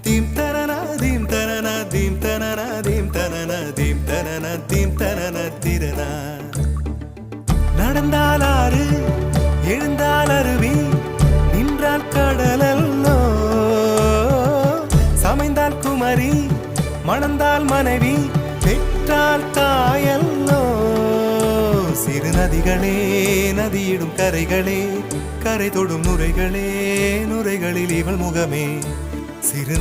Theme தனன theme தனன theme தனன தீம் தனன தீம் தனன தீம் தனன திரனா. நடந்தால் ஆறு எழுந்தால் அருவி நின்றால் கடலல்லோ சமைந்தால் குமரி மணந்தால் மனைவி பெற்றால் தாயல்லோ. சிறு நதிகளே நதியிடும் கரைகளே கரை தொடும் நுரைகளே நுரைகளில் இவள் முகமே சிறு